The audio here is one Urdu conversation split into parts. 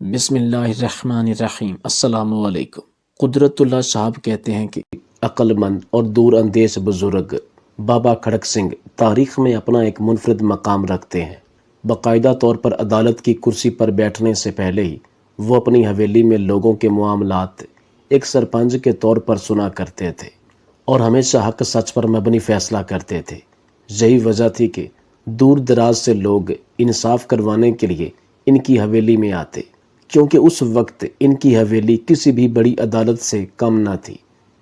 بسم اللہ الرحمن الرحیم۔ السلام علیکم۔ قدرت اللہ صاحب کہتے ہیں کہ عقل مند اور دور اندیش بزرگ بابا کھڑک سنگھ تاریخ میں اپنا ایک منفرد مقام رکھتے ہیں۔ باقاعدہ طور پر عدالت کی کرسی پر بیٹھنے سے پہلے ہی وہ اپنی حویلی میں لوگوں کے معاملات ایک سرپنچ کے طور پر سنا کرتے تھے اور ہمیشہ حق سچ پر مبنی فیصلہ کرتے تھے۔ یہی وجہ تھی کہ دور دراز سے لوگ انصاف کروانے کے لیے ان کی حویلی میں آتے، کیونکہ اس وقت ان کی حویلی کسی بھی بڑی عدالت سے کم نہ تھی،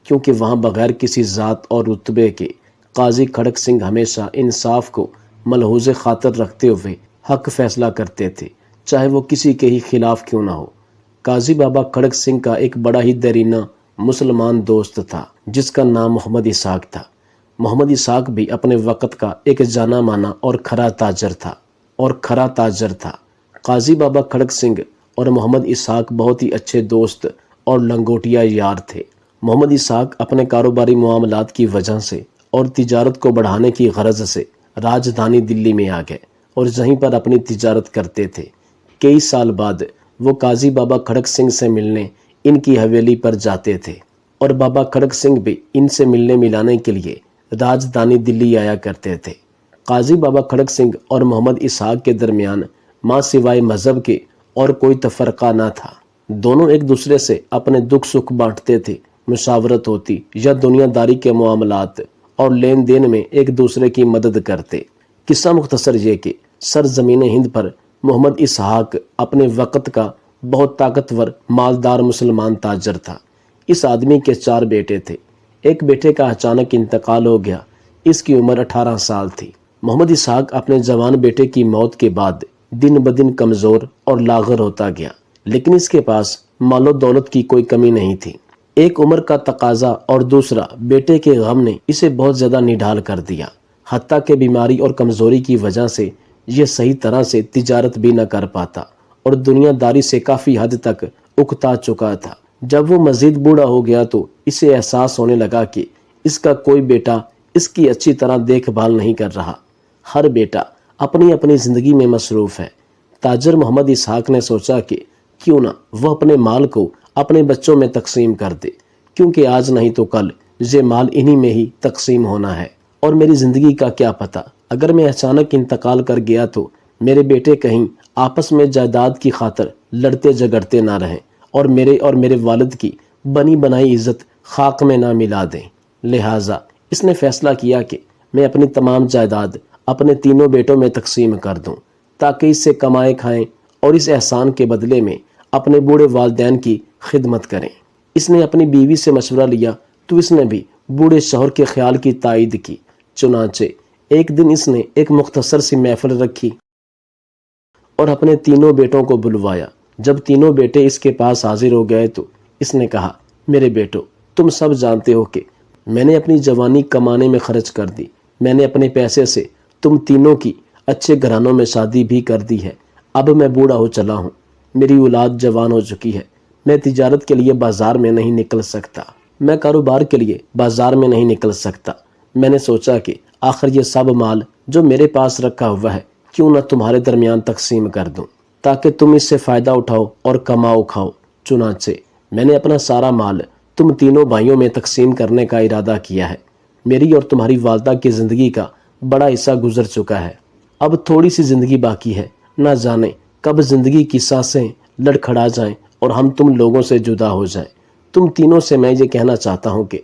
کیونکہ وہاں بغیر کسی ذات اور رتبے کے قاضی کھڑک سنگھ ہمیشہ انصاف کو ملحوظ خاطر رکھتے ہوئے حق فیصلہ کرتے تھے، چاہے وہ کسی کے ہی خلاف کیوں نہ ہو۔ قاضی بابا کھڑک سنگھ کا ایک بڑا ہی دیرینہ مسلمان دوست تھا جس کا نام محمد اسحاق تھا۔ محمد اسحاق بھی اپنے وقت کا ایک جانا مانا اور کھرا تاجر تھا۔ قاضی بابا کھڑک سنگھ اور محمد اسحاق بہت ہی اچھے دوست اور لنگوٹیا یار تھے۔ محمد اسحاق اپنے کاروباری معاملات کی وجہ سے اور تجارت کو بڑھانے کی غرض سے راجدھانی دلی میں آ گئے اور یہیں پر اپنی تجارت کرتے تھے۔ کئی سال بعد وہ قاضی بابا کھڑک سنگھ سے ملنے ان کی حویلی پر جاتے تھے اور بابا کھڑک سنگھ بھی ان سے ملنے ملانے کے لیے راجدھانی دلی آیا کرتے تھے۔ قاضی بابا کھڑک سنگھ اور محمد اسحاق کے درمیان ماں سوائے مذہب کے اور کوئی تفرقہ نہ تھا۔ دونوں ایک دوسرے سے اپنے دکھ سکھ بانٹتے تھے، مشاورت ہوتی یا دنیا داری کے معاملات اور لین دین میں ایک دوسرے کی مدد کرتے۔ قصہ مختصر یہ کہ سرزمین ہند پر محمد اسحاق اپنے وقت کا بہت طاقتور مالدار مسلمان تاجر تھا۔ اس آدمی کے 4 بیٹے تھے۔ ایک بیٹے کا اچانک انتقال ہو گیا، اس کی عمر 18 سال تھی۔ محمد اسحاق اپنے جوان بیٹے کی موت کے بعد دن بدن کمزور اور لاغر ہوتا گیا، لیکن اس کے پاس مال و دولت کی کوئی کمی نہیں تھی۔ ایک عمر کا تقاضا اور دوسرا بیٹے کے غم نے اسے بہت زیادہ نڈھال کر دیا، حتیٰ کہ بیماری اور کمزوری کی وجہ سے یہ صحیح طرح سے تجارت بھی نہ کر پاتا اور دنیا داری سے کافی حد تک اکتا چکا تھا۔ جب وہ مزید بوڑھا ہو گیا تو اسے احساس ہونے لگا کہ اس کا کوئی بیٹا اس کی اچھی طرح دیکھ بھال نہیں کر رہا۔ ہر بیٹا اپنی اپنی زندگی میں مصروف ہے۔ تاجر محمد اسحاق نے سوچا کہ کیوں نہ وہ اپنے مال کو اپنے بچوں میں تقسیم کر دے، کیونکہ آج نہیں تو کل یہ مال انہی میں ہی تقسیم ہونا ہے، اور میری زندگی کا کیا پتہ، اگر میں اچانک انتقال کر گیا تو میرے بیٹے کہیں آپس میں جائیداد کی خاطر لڑتے جھگڑتے نہ رہیں اور میرے والد کی بنی بنائی عزت خاک میں نہ ملا دیں۔ لہٰذا اس نے فیصلہ کیا کہ میں اپنی تمام جائیداد اپنے تینوں بیٹوں میں تقسیم کر دوں، تاکہ اس سے کمائے کھائیں اور اس احسان کے بدلے میں اپنے بوڑھے والدین کی خدمت کریں۔ اس نے اپنی بیوی سے مشورہ لیا تو اس نے بھی بوڑھے شوہر کے خیال کی تائید کی۔ چنانچہ ایک دن اس نے ایک مختصر سی محفل رکھی اور اپنے تینوں بیٹوں کو بلوایا۔ جب تینوں بیٹے اس کے پاس حاضر ہو گئے تو اس نے کہا، میرے بیٹو، تم سب جانتے ہو کہ میں نے اپنی جوانی کمانے میں خرچ کر دی۔ میں نے اپنے پیسے سے تم تینوں کی اچھے گھرانوں میں شادی بھی کر دی ہے۔ اب میں بوڑھا ہو چلا ہوں، میری اولاد جوان ہو چکی ہے، میں تجارت کے لیے بازار میں نہیں نکل سکتا، میں کاروبار کے لیے بازار میں نہیں نکل سکتا۔ میں نے سوچا کہ آخر یہ سب مال جو میرے پاس رکھا ہوا ہے کیوں نہ تمہارے درمیان تقسیم کر دوں، تاکہ تم اس سے فائدہ اٹھاؤ اور کماؤ کھاؤ۔ چنانچہ میں نے اپنا سارا مال تم تینوں بھائیوں میں تقسیم کرنے کا ارادہ کیا ہے۔ میری اور تمہاری والدہ کی زندگی کا بڑا حصہ گزر چکا ہے، اب تھوڑی سی زندگی باقی ہے۔ نہ جانے کب زندگی کی سانسیں لڑکھڑا جائیں اور ہم تم لوگوں سے جدا ہو جائیں۔ تم تینوں سے میں یہ کہنا چاہتا ہوں کہ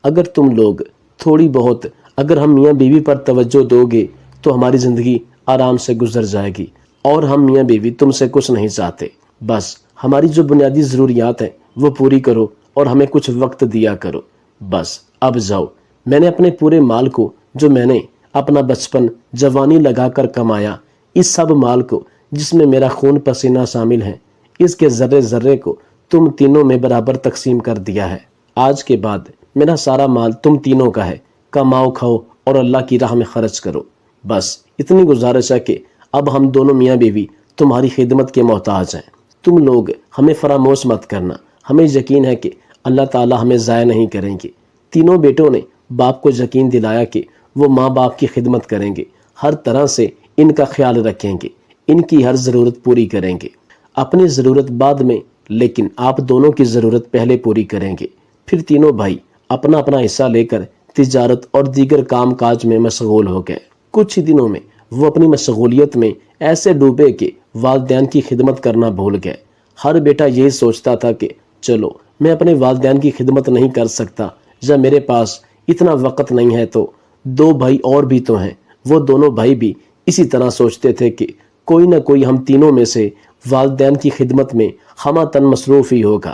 اگر تم لوگ تھوڑی بہت اگر ہم میاں بیوی پر توجہ دو گے تو ہماری زندگی آرام سے گزر جائے گی، اور ہم میاں بیوی تم سے کچھ نہیں چاہتے، بس ہماری جو بنیادی ضروریات ہیں وہ پوری کرو اور ہمیں کچھ وقت دیا کرو۔ بس اب جاؤ۔ میں نے اپنے پورے مال کو جو میں نے اپنا بچپن جوانی لگا کر کمایا، اس سب مال کو جس میں میرا خون پسینہ شامل ہے، اس کے ذرے ذرے کو تم تینوں میں برابر تقسیم کر دیا ہے۔ آج کے بعد میرا سارا مال تم تینوں کا ہے، کماؤ کھاؤ اور اللہ کی راہ میں خرچ کرو۔ بس اتنی گزارش ہے کہ اب ہم دونوں میاں بیوی تمہاری خدمت کے محتاج ہیں۔ تم لوگ ہمیں فراموش مت کرنا، ہمیں یقین ہے کہ اللہ تعالی ہمیں ضائع نہیں کریں گے۔ تینوں بیٹوں نے باپ کو یقین دلایا کہ وہ ماں باپ کی خدمت کریں گے، ہر طرح سے ان کا خیال رکھیں گے، ان کی ہر ضرورت پوری کریں گے۔ اپنی ضرورت بعد میں، لیکن آپ دونوں کی ضرورت پہلے پوری کریں گے۔ پھر تینوں بھائی اپنا اپنا حصہ لے کر تجارت اور دیگر کام کاج میں مشغول ہو گئے۔ کچھ ہی دنوں میں وہ اپنی مشغولیت میں ایسے ڈوبے کہ والدین کی خدمت کرنا بھول گئے۔ ہر بیٹا یہی سوچتا تھا کہ چلو میں اپنے والدین کی خدمت نہیں کر سکتا، یا میرے پاس اتنا وقت نہیں ہے، تو دو بھائی اور بھی تو ہیں۔ وہ دونوں بھائی بھی اسی طرح سوچتے تھے کہ کوئی نہ کوئی ہم تینوں میں سے والدین کی خدمت میں ہمہ تن مصروف ہی ہوگا۔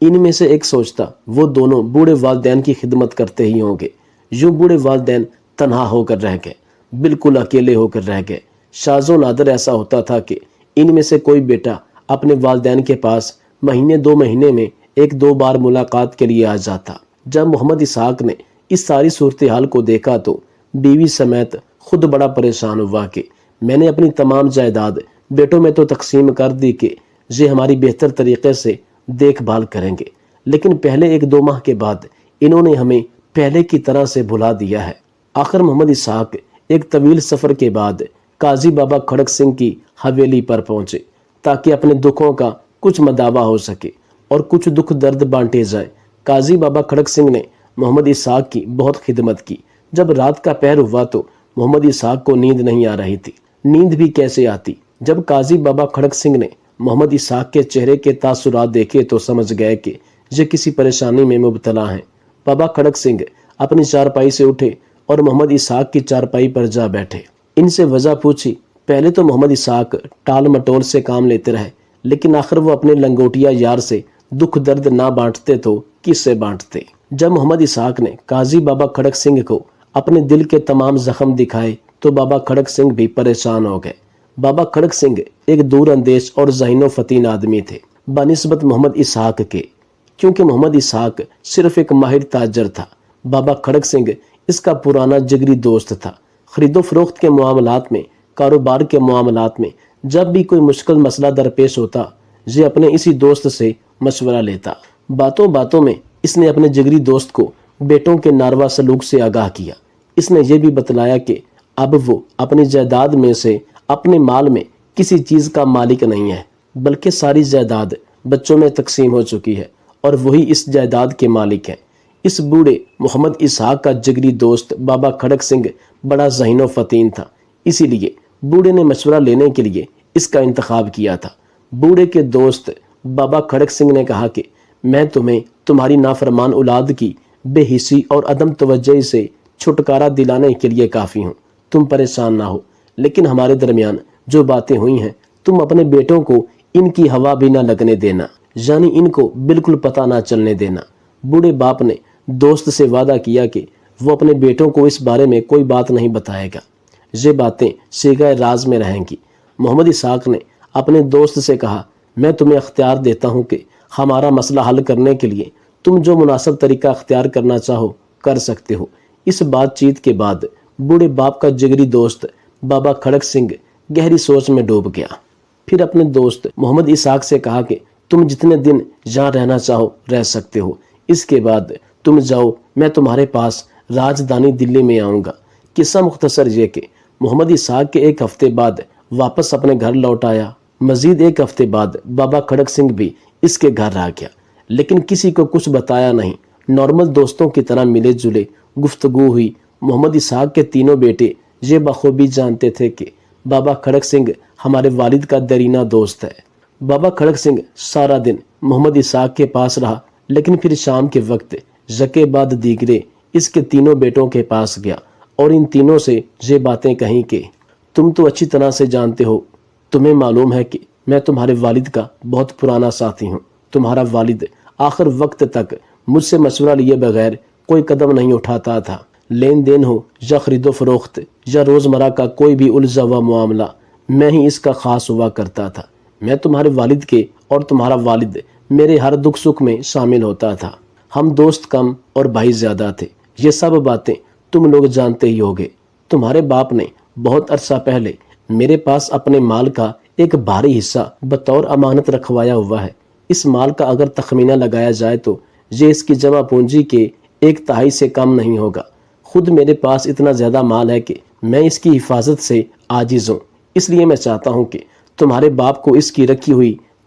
ان میں سے ایک سوچتا وہ دونوں بوڑھے والدین کی خدمت کرتے ہی ہوں گے۔ یوں بوڑھے والدین تنہا ہو کر رہ گئے، بالکل اکیلے ہو کر رہ گئے۔ شاذ و نادر ایسا ہوتا تھا کہ ان میں سے کوئی بیٹا اپنے والدین کے پاس مہینے دو مہینے میں ایک دو بار ملاقات کے لیے آ جاتا۔ جب محمد اسحاق نے اس ساری صورتحال کو دیکھا تو بیوی سمیت خود بڑا پریشان ہوا کہ میں نے اپنی تمام جائیداد بیٹوں میں تو تقسیم کر دی کہ یہ ہماری بہتر طریقے سے دیکھ بھال کریں گے، لیکن پہلے ایک دو ماہ کے بعد انہوں نے ہمیں پہلے کی طرح سے بھلا دیا ہے۔ آخر محمد اسحاق ایک طویل سفر کے بعد قاضی بابا کھڑک سنگھ کی حویلی پر پہنچے تاکہ اپنے دکھوں کا کچھ مداوع ہو سکے اور کچھ دکھ درد بانٹے جائیں۔ قاضی بابا کھڑک سنگھ نے محمد اسحاق کی بہت خدمت کی۔ جب رات کا پہر ہوا تو محمد اسحاق کو نیند نہیں آ رہی تھی۔ نیند بھی کیسے آتی؟ جب قاضی بابا کھڑک سنگھ نے محمد اسحاق کے چہرے کے تاثرات دیکھے تو سمجھ گئے کہ یہ کسی پریشانی میں مبتلا ہیں۔ بابا کھڑک سنگھ اپنی چارپائی سے اٹھے اور محمد اسحاق کی چارپائی پر جا بیٹھے۔ ان سے وجہ پوچھی۔ پہلے تو محمد اسحاق ٹال مٹول سے کام لیتے رہے، لیکن آخر وہ اپنے لنگوٹیا یار سے دکھ درد نہ بانٹتے تو کس سے بانٹتے؟ جب محمد اسحاق نے قاضی بابا کھڑک سنگھ کو اپنے دل کے تمام زخم دکھائے تو بابا کھڑک سنگھ بھی پریشان ہو گئے۔ بابا کھڑک سنگھ ایک دور اندیش اور ذہین و فطین آدمی تھے بنسبت محمد اسحاق کے، کیونکہ محمد اسحاق صرف ایک ماہر تاجر تھا۔ بابا کھڑک سنگھ اس کا پرانا جگری دوست تھا۔ خرید و فروخت کے معاملات میں، کاروبار کے معاملات میں جب بھی کوئی مشکل مسئلہ درپیش ہوتا، یہ اپنے اسی دوست سے مشورہ لیتا۔ باتوں باتوں میں اس نے اپنے جگری دوست کو بیٹوں کے ناروا سلوک سے آگاہ کیا۔ اس نے یہ بھی بتلایا کہ اب وہ اپنی جائیداد میں سے اپنے مال میں کسی چیز کا مالک نہیں ہے، بلکہ ساری جائیداد بچوں میں تقسیم ہو چکی ہے اور وہی اس جائیداد کے مالک ہیں۔ اس بوڑھے محمد اسحاق کا جگری دوست بابا کھڑک سنگھ بڑا ذہین و فطین تھا، اسی لیے بوڑھے نے مشورہ لینے کے لیے اس کا انتخاب کیا تھا۔ بوڑھے کے دوست بابا کھڑک سنگھ نے کہا کہ میں تمہیں تمہاری نافرمان اولاد کی بے حسی اور عدم توجہی سے چھٹکارا دلانے کے لیے کافی ہوں۔ تم پریشان نہ ہو، لیکن ہمارے درمیان جو باتیں ہوئی ہیں تم اپنے بیٹوں کو ان کی ہوا بھی نہ لگنے دینا، یعنی ان کو بالکل پتہ نہ چلنے دینا۔ بوڑھے باپ نے دوست سے وعدہ کیا کہ وہ اپنے بیٹوں کو اس بارے میں کوئی بات نہیں بتائے گا، یہ باتیں صیغہ راز میں رہیں گی۔ محمد اسحاق نے اپنے دوست سے کہا میں تمہیں اختیار دیتا ہوں کہ ہمارا مسئلہ حل کرنے کے لیے تم جو مناسب طریقہ اختیار کرنا چاہو کر سکتے ہو۔ اس بات چیت کے بعد بوڑھے باپ کا جگری دوست بابا کھڑک سنگھ گہری سوچ میں ڈوب گیا۔ پھر اپنے دوست محمد اسحاق سے کہا کہ تم جتنے دن یہاں رہنا چاہو رہ سکتے ہو، اس کے بعد تم جاؤ، میں تمہارے پاس راجدھانی دلی میں آؤں گا۔ قصہ مختصر یہ کہ محمد اسحاق کے ایک ہفتے بعد واپس اپنے گھر لوٹ آیا۔ مزید ایک ہفتے بعد بابا کھڑک سنگھ بھی اس کے گھر آ گیا، لیکن کسی کو کچھ بتایا نہیں۔ نارمل دوستوں کی طرح ملے جلے گفتگو ہوئی۔ محمد اسحاق کے تینوں بیٹے یہ بخوبی جانتے تھے کہ بابا کھڑک سنگھ ہمارے والد کا دیرینہ دوست ہے۔ بابا کھڑک سنگھ سارا دن محمد اسحاق کے پاس رہا، لیکن پھر شام کے وقت یکے بعد دیگرے اس کے تینوں بیٹوں کے پاس گیا اور ان تینوں سے یہ باتیں کہیں کہ تم تو اچھی طرح سے جانتے ہو، تمہیں معلوم ہے کہ میں تمہارے والد کا بہت پرانا ساتھی ہوں۔ تمہارا والد آخر وقت تک مجھ سے مشورہ لیے بغیر کوئی قدم نہیں اٹھاتا تھا۔ لین دین ہو یا خرید و فروخت یا روزمرہ کا کوئی بھی الجھا ہوا معاملہ، میں ہی اس کا خاص ہوا کرتا تھا۔ میں تمہارے والد کے اور تمہارا والد میرے ہر دکھ سکھ میں شامل ہوتا تھا۔ ہم دوست کم اور بھائی زیادہ تھے۔ یہ سب باتیں تم لوگ جانتے ہی ہوگے۔ تمہارے باپ نے بہت عرصہ پہلے میرے پاس اپنے مال کا ایک بھاری حصہ بطور امانت رکھوایا ہوا ہے۔ اس مال کا اگر تخمینہ لگایا جائے تو یہ اس کی جمع پونجی کے 1/3 سے کم نہیں ہوگا۔ خود میرے پاس اتنا زیادہ مال ہے کہ میں اس کی حفاظت سے عاجز ہوں۔ اس لیے میں چاہتا ہوں کہ تمہارے باپ کو اس کی رکھی ہوئی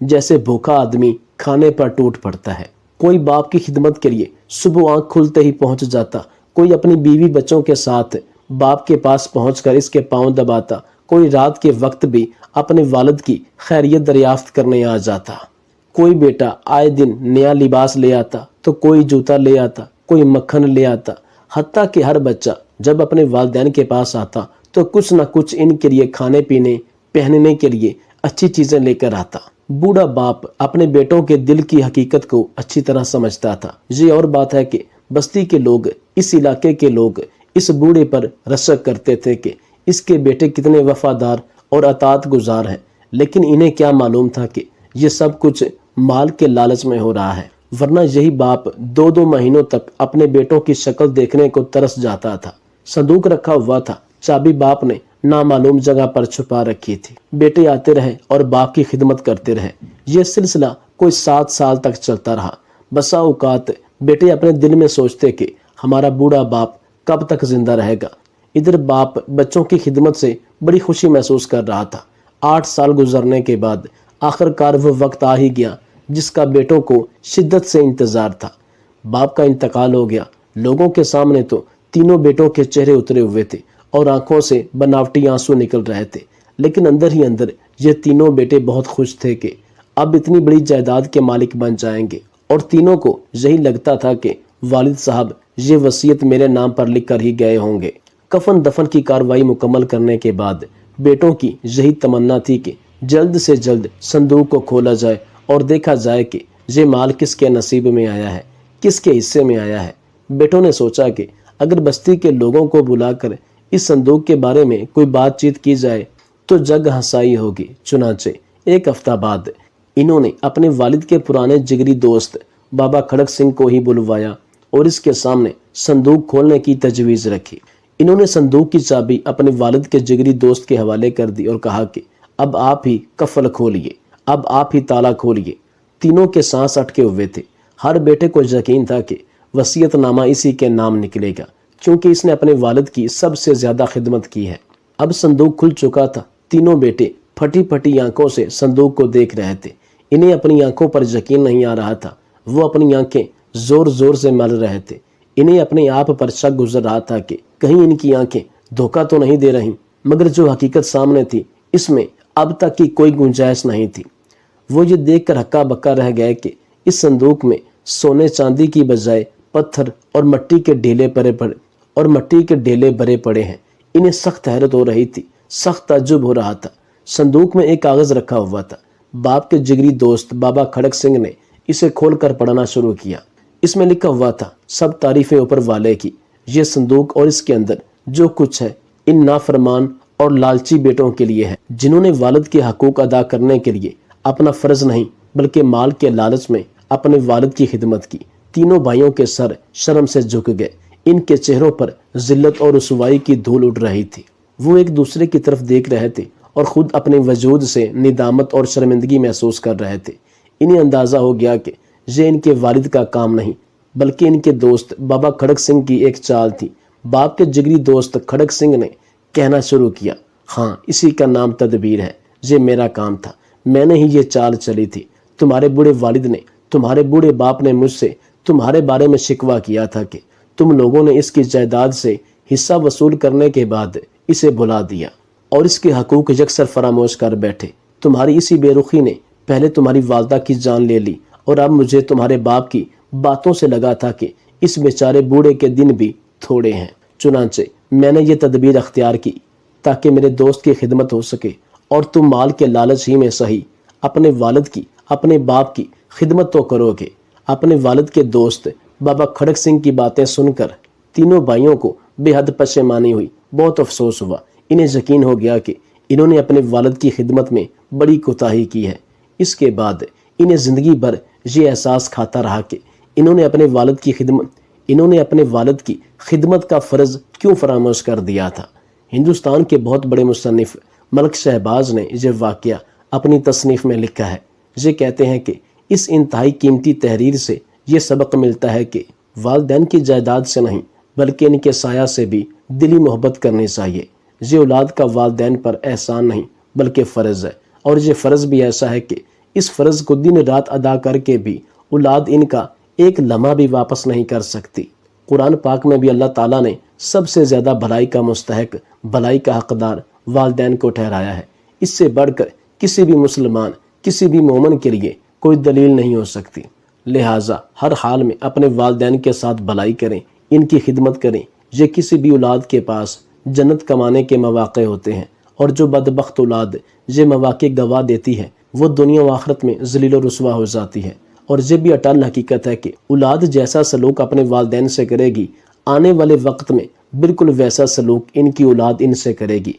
جیسے بھوکا آدمی کھانے پر ٹوٹ پڑتا ہے۔ کوئی باپ کی خدمت کے لیے صبح آنکھ کھلتے ہی پہنچ جاتا، کوئی اپنی بیوی بچوں کے ساتھ باپ کے پاس پہنچ کر اس کے پاؤں دباتا، کوئی رات کے وقت بھی اپنے والد کی خیریت دریافت کرنے آ جاتا۔ کوئی بیٹا آئے دن نیا لباس لے آتا تو کوئی جوتا لے آتا، کوئی مکھن لے آتا، حتیٰ کہ ہر بچہ جب اپنے والدین کے پاس آتا تو کچھ نہ کچھ ان کے لیے کھانے پینے پہننے کے لیے اچھی چیزیں لے کر آتا۔ بوڑھا باپ اپنے بیٹوں کے دل کی حقیقت کو اچھی طرح سمجھتا تھا۔ یہ اور بات ہے کہ بستی کے لوگ، اس علاقے کے لوگ اس بوڑھے پر رشک کرتے تھے کہ اس کے بیٹے کتنے وفادار اور اطاعت گزار ہیں، لیکن انہیں کیا معلوم تھا کہ یہ سب کچھ مال کے لالچ میں ہو رہا ہے، ورنہ یہی باپ 2 مہینوں تک اپنے بیٹوں کی شکل دیکھنے کو ترس جاتا تھا۔ صندوق رکھا ہوا تھا، چابی باپ نے نامعلوم جگہ پر چھپا رکھی تھی۔ بیٹے آتے رہے اور باپ کی خدمت کرتے رہے۔ یہ سلسلہ کوئی 7 سال تک چلتا رہا۔ بسا اوقات بیٹے اپنے دل میں سوچتے کہ ہمارا بوڑھا باپ کب تک زندہ رہے گا۔ ادھر باپ بچوں کی خدمت سے بڑی خوشی محسوس کر رہا تھا۔ 8 سال گزرنے کے بعد آخر کار وہ وقت آ ہی گیا جس کا بیٹوں کو شدت سے انتظار تھا۔ باپ کا انتقال ہو گیا۔ لوگوں کے سامنے تو تینوں بیٹوں کے چہرے اترے ہوئے تھے اور آنکھوں سے بناوٹی آنسو نکل رہے تھے، لیکن اندر ہی اندر یہ تینوں بیٹے بہت خوش تھے کہ اب اتنی بڑی جائیداد کے مالک بن جائیں گے، اور تینوں کو یہی لگتا تھا کہ والد صاحب یہ وصیت میرے نام پر لکھ کر ہی گئے ہوں گے۔ کفن دفن کی کارروائی مکمل کرنے کے بعد بیٹوں کی یہی تمنا تھی کہ جلد سے جلد صندوق کو کھولا جائے اور دیکھا جائے کہ یہ مال کس کے نصیب میں آیا ہے، کس کے حصے میں آیا ہے۔ بیٹوں نے سوچا کہ اگر بستی کے لوگوں کو بلا کر اس صندوق کے بارے میں کوئی بات چیت کی جائے تو جگ ہنسائی ہوگی۔ چنانچہ 1 ہفتہ بعد انہوں نے اپنے والد کے پرانے جگری دوست بابا کھڑک سنگھ کو ہی بلوایا اور اس کے سامنے صندوق کھولنے کی تجویز رکھی۔ انہوں نے صندوق کی چابی اپنے والد کے جگری دوست کے حوالے کر دی اور کہا کہ اب آپ ہی قفل کھولیے، اب آپ ہی تالا کھولیے۔ تینوں کے سانس اٹکے ہوئے تھے۔ ہر بیٹے کو یقین تھا کہ وصیت نامہ اسی کے نام نکلے گا، کیونکہ اس نے اپنے والد کی سب سے زیادہ خدمت کی ہے۔ اب صندوق کھل چکا تھا۔ تینوں بیٹے پھٹی پھٹی آنکھوں سے صندوق کو دیکھ رہے تھے۔ انہیں اپنی آنکھوں پر یقین نہیں آ رہا تھا۔ وہ اپنی آنکھیں زور زور سے مل رہے تھے۔ انہیں اپنے آپ پر شک گزر رہا تھا کہ کہیں ان کی آنکھیں دھوکہ تو نہیں دے رہی، مگر جو حقیقت سامنے تھی اس میں اب تک کی کوئی گنجائش نہیں تھی۔ وہ یہ دیکھ کر ہکا بکا رہ گئے کہ اس صندوق میں سونے چاندی کی بجائے پتھر اور مٹی کے ڈھیلے بھرے پڑے ہیں۔ انہیں سخت حیرت ہو رہی تھی، سخت تعجب ہو رہا تھا۔ صندوق میں ایک کاغذ رکھا ہوا تھا۔ باپ کے جگری دوست بابا کھڑک سنگھ نے اسے کھول کر پڑھنا شروع کیا۔ اس میں لکھا ہوا تھا، سب تعریفیں اوپر والے کی۔ یہ صندوق اور اس کے اندر جو کچھ ہے ان نافرمان اور لالچی بیٹوں کے لیے ہے، جنہوں نے والد کے حقوق ادا کرنے کے لیے اپنا فرض نہیں بلکہ مال کے لالچ میں اپنے والد کی خدمت کی۔ تینوں بھائیوں کے سر شرم سے جھک گئے۔ ان کے چہروں پر ذلت اور رسوائی کی دھول اڑ رہی تھی۔ وہ ایک دوسرے کی طرف دیکھ رہے تھے اور خود اپنے وجود سے ندامت اور شرمندگی محسوس کر رہے تھے۔ انہیں اندازہ ہو گیا کہ یہ ان کے والد کا کام نہیں بلکہ ان کے دوست بابا کھڑک سنگھ کی ایک چال تھی۔ باپ کے جگری دوست کھڑک سنگھ نے کہنا شروع کیا، ہاں اسی کا نام تدبیر ہے، یہ میرا کام تھا، میں نے ہی یہ چال چلی تھی۔ تمہارے بوڑھے والد نے، تمہارے بوڑھے باپ نے مجھ سے تمہارے بارے میں شکوہ کیا تھا کہ تم لوگوں نے اس کی جائیداد سے حصہ وصول کرنے کے بعد اسے بھلا دیا اور اس کے حقوق یکسر فراموش کر بیٹھے۔ تمہاری اسی بے رخی نے پہلے تمہاری والدہ کی جان لے لی اور اب مجھے تمہارے باپ کی باتوں سے لگا تھا کہ اس بیچارے بوڑھے کے دن بھی تھوڑے ہیں۔ چنانچہ میں نے یہ تدبیر اختیار کی تاکہ میرے دوست کی خدمت ہو سکے اور تم مال کے لالچ ہی میں صحیح اپنے والد کی، اپنے باپ کی خدمت تو کرو گے۔ اپنے والد کے دوست بابا کھڑک سنگھ کی باتیں سن کر تینوں بھائیوں کو بے حد پشیمانی ہوئی، بہت افسوس ہوا۔ انہیں یقین ہو گیا کہ انہوں نے اپنے والد کی خدمت میں بڑی کوتاہی کی ہے۔ اس کے بعد انہیں زندگی بھر یہ احساس کھاتا رہا کہ انہوں نے اپنے والد کی خدمت کا فرض کیوں فراموش کر دیا تھا۔ ہندوستان کے بہت بڑے مصنف ملک شہباز نے یہ واقعہ اپنی تصنیف میں لکھا ہے۔ یہ کہتے ہیں کہ اس انتہائی قیمتی تحریر سے یہ سبق ملتا ہے کہ والدین کی جائیداد سے نہیں بلکہ ان کے سایہ سے بھی دلی محبت کرنی چاہیے۔ یہ اولاد کا والدین پر احسان نہیں بلکہ فرض ہے، اور یہ فرض بھی ایسا ہے کہ اس فرض کو دن رات ادا کر کے بھی اولاد ان کا ایک لمحہ بھی واپس نہیں کر سکتی۔ قرآن پاک میں بھی اللہ تعالیٰ نے سب سے زیادہ بھلائی کا مستحق، بھلائی کا حقدار والدین کو ٹھہرایا ہے۔ اس سے بڑھ کر کسی بھی مسلمان، کسی بھی مومن کے لیے کوئی دلیل نہیں ہو سکتی۔ لہٰذا ہر حال میں اپنے والدین کے ساتھ بھلائی کریں، ان کی خدمت کریں۔ یہ کسی بھی اولاد کے پاس جنت کمانے کے مواقع ہوتے ہیں، اور جو بدبخت اولاد یہ مواقع گوا دیتی ہے وہ دنیا و آخرت میں ذلیل و رسوا ہو جاتی ہے۔ اور یہ بھی اٹل حقیقت ہے کہ اولاد جیسا سلوک اپنے والدین سے کرے گی، آنے والے وقت میں بالکل ویسا سلوک ان کی اولاد ان سے کرے گی۔